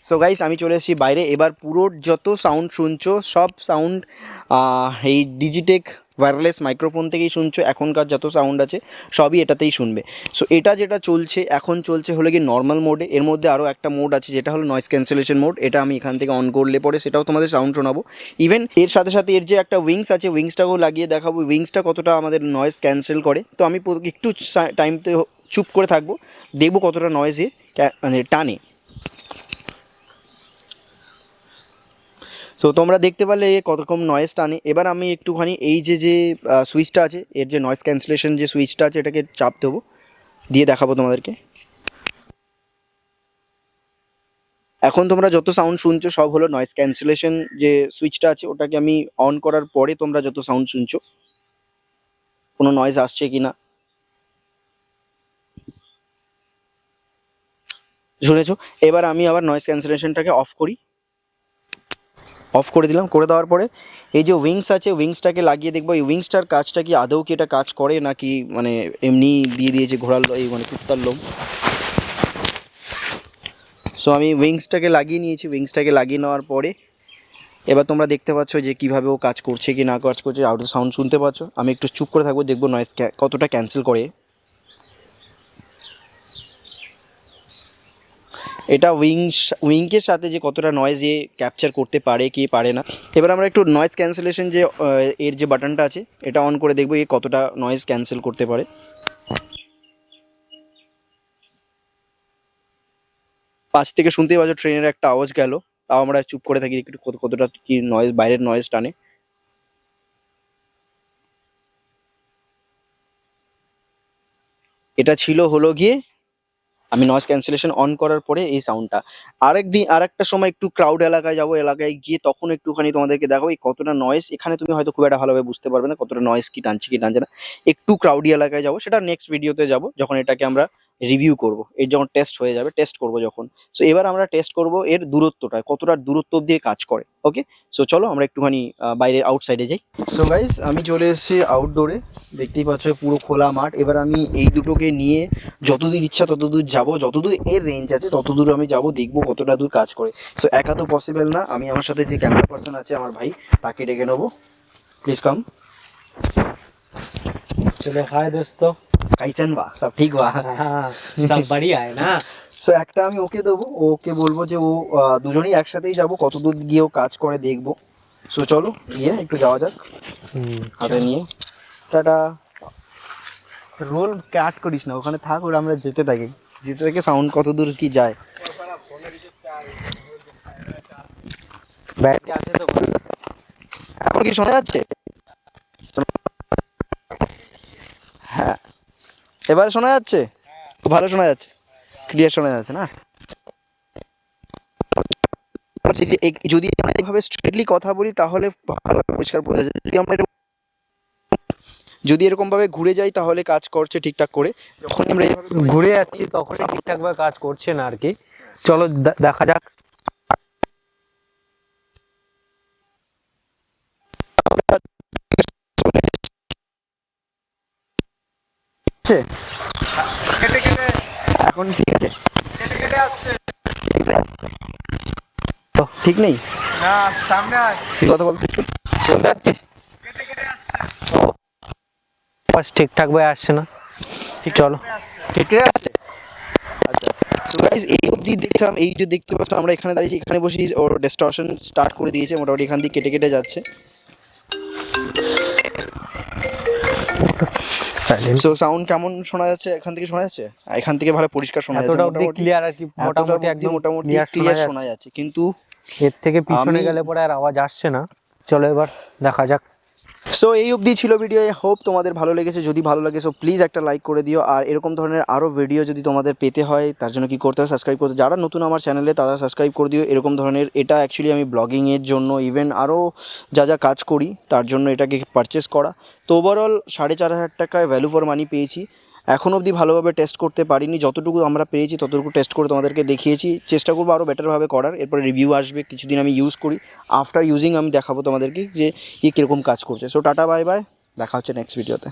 So guys আমি চলে এসেছি বাইরে। এবার পুরো যত সাউন্ড শুনছো সব সাউন্ড এই ডিজিটেক ওয়্যারলেস মাইক্রোফোন থেকেই শুনছো। এখনকার যত সাউন্ড আছে সবই এটাতেই শুনবে। সো এটা যেটা চলছে এখন চলছে হলো কি নর্মাল মোডে। এর মধ্যে আরও একটা মোড আছে যেটা হলো নয়েজ ক্যান্সেলেশন মোড। এটা আমি এখান থেকে অন করলে পরে সেটাও তোমাদের সাউন্ড শোনাবো। ইভেন এর সাথে সাথে এর যে একটা উইংস আছে উইংসটাকেও লাগিয়ে দেখাবো উইংসটা কতটা আমাদের নয়েজ ক্যান্সেল করে। তো আমি একটু টাইমতে চুপ করে থাকবো, দেখবো কতটা নয়েজে মানে টানে। সো তোমরা দেখতে পারলে কত রকম নয়েজ টানে। এবার আমি একটুখানি এই যে সুইচটা আছে এর যে নয়েজ ক্যান্সেলেশন যে সুইচটা আছে এটাকে চাপ দেবো, দিয়ে দেখাবো তোমাদেরকে। এখন তোমরা যত সাউন্ড শুনছো সব হলো নয়েজ ক্যান্সেলেশন যে সুইচটা আছে ওটাকে আমি অন করার পরে তোমরা যত সাউন্ড শুনছো কোনো নয়েজ আসছে কি না শুনেছো। এবার আমি আবার নয়েজ ক্যান্সেলেশনটাকে অফ করি, অফ করে দিলাম। করে দেওয়ার পরে এই যে উইংস আছে উইংসটাকে লাগিয়ে দেখবো এই উইংসটার কাজটা কি আদৌ কি এটা কাজ করে নাকি মানে এমনি দিয়ে দিয়েছে ঘোড়ার এই মানে কুত্তার লোম। সো আমি উইংসটাকে লাগিয়ে নিয়েছি। উইংসটাকে লাগিয়ে নেওয়ার পরে এবার তোমরা দেখতে পাচ্ছ যে কীভাবে ও কাজ করছে কি না কাজ করছে, আউট সাউন্ড শুনতে পাচ্ছ। আমি একটু চুপ করে থাকবো, দেখবো নয়েজ কতটা ক্যান্সেল করে। এটা উইংকের সাথে যে কতটা নয়েজ এ ক্যাপচার করতে পারে কি পারে না। এবার আমরা একটু নয়েজ ক্যান্সেলেশন যে এর যে বাটনটা আছে এটা অন করে দেখবো এ কতটা নয়েজ ক্যান্সেল করতে পারে। পাশ থেকে শুনতেই পাচ্ছ ট্রেনের একটা আওয়াজ গেল, তাও আমরা চুপ করে থাকি একটু কতটা কি নয়েজ বাইরের নয়েজ টানে। এটা ছিল হলো গিয়ে আমি নয়েজ ক্যান্সেলেশন অন করার পরে এই সাউন্ডটা। আরেকটা সময় একটু ক্রাউড এলাকায় যাবো, এলাকায় গিয়ে তখন একটুখানি তোমাদেরকে দেখাবো এই কতটা নয়েজ। এখানে তুমি হয়তো খুব একটা ভালোভাবে বুঝতে পারবে না কতটা নয়েজ কি টানছে কি টানছে না। একটু ক্রাউডি এলাকায় যাবো, সেটা নেক্সট ভিডিওতে যাব যখন এটাকে আমরা রিভিউ করব, এর যখন টেস্ট হয়ে যাবে টেস্ট করব যখন। সো এবার আমরা টেস্ট করব এর দূরত্বটা কতটা দূরত্ব অব্দি কাজ করে। ওকে, সো চলো আমরা একটুখানি বাইরের আউটসাইডে যাই। সো গাইস আমি চলে এসেছি আউটডোরে, দেখতেই পাচ্ছ পুরো খোলা মাঠ। এবার আমি এই দুটোকে নিয়ে যতদূর ইচ্ছা ততদূর যাব, যতদূর এর রেঞ্জ আছে ততদূর আমি যাব, দেখবো কতটা দূর কাজ করে। সো একা তো পসিবল না, আমি আমার সাথে যে ক্যামেরা পার্সন আছে আমার ভাই তাকে ডেকে নেবো। Please come. चलो हाय दोस्तों, कैसन बा सब ठीक बा? हाँ सब बढ़िया है ना। সো একটা আমি ওকে দেবো, ওকে বলবো যে ও দুজনেই একসাথেই যাব, কতদূর গিয়ে ও কাজ করে দেখবো। সো চলো গিয়ে একটু যাওয়া যাক হাতে নিয়ে। টাটা। রোল কাট করিস না, ওখানে থাক, ওরা আমরা যেতে থাকি, যেতে থেকে সাউন্ড কত দূর কি যায়। ব্যাটারি আছে তো, এখন কি শোনা যাচ্ছে? হ্যাঁ এবারে শোনা যাচ্ছে, খুব ভালো শোনা যাচ্ছে, ক্লিয়ার শোনা যাচ্ছে না? যদি আমরা এইভাবে স্ট্রেটলি কথা বলি তাহলে ভালো পরিষ্কার বোঝা যায়। যদি এরকম ভাবে ঘুরে যাই তাহলে কাজ করছে ঠিকঠাক করে। যখন আমরা এইভাবে ঘুরে যাচ্ছি তখন ঠিকঠাক ভাবে কাজ করছে না আর কি। চলো দেখা যাক। এখন ঠিক আছে, তো ঠিক নেই না সামনে কথা বলতে চলে যাচ্ছে, বাস ঠিকঠাক ভাবে আসছে না। চলো কেটে আসছে। আচ্ছা সো গাইস এই অবধি দেখলাম, এই যে দেখতে পাচ্ছ আমরা এখানে দাঁড়িয়েছি, এখানে বসে ওর ডিস্টরশন স্টার্ট করে দিয়েছে, মোটামুটি এখান দিয়ে কেটে কেটে যাচ্ছে। সো সাউন্ড কেমন শোনা যাচ্ছে? এখান থেকে শোনা যাচ্ছে, এখান থেকে ভালো পরিষ্কার শোনা যাচ্ছে, মোটামুটি ক্লিয়ার আর কি, মোটামুটি ক্লিয়ার শোনা যাচ্ছে। কিন্তু এর থেকে পিছনে গেলে পরে আর আওয়াজ আসছে না। চলো এবার দেখা যাক। সো এই অবধি ছিল ভিডিও, আই হোপ তোমাদের ভালো লেগেছে। যদি ভালো লাগে সো প্লিজ একটা লাইক করে দিও। আর এরকম ধরনের আরও ভিডিও যদি তোমাদের পেতে হয় তার জন্য কি করতে হবে, সাবস্ক্রাইব করতে। যারা নতুন আমার চ্যানেলে তারা সাবস্ক্রাইব করে দিও। এরকম ধরনের এটা অ্যাকচুয়ালি আমি ব্লগিংয়ের জন্য ইভেন আরও যা যা কাজ করি তার জন্য এটাকে পারচেস করা। তো ওভারঅল 4,500 টাকায় ভ্যালু ফর মানি পেয়েছি। এখন অবধি ভালোভাবে টেস্ট করতে পারিনি, যতটুকু আমরা পেরেছি ততটুকু টেস্ট করে তোমাদেরকে দেখিয়েছি। চেষ্টা করবো আরও বেটারভাবে করার। এরপরে রিভিউ আসবে, কিছুদিন আমি ইউজ করি, আফটার ইউজিং আমি দেখাবো তোমাদেরকে যে কীরকম কাজ করছে। সো টাটা বাই বাই, দেখা হচ্ছে নেক্সট ভিডিওতে।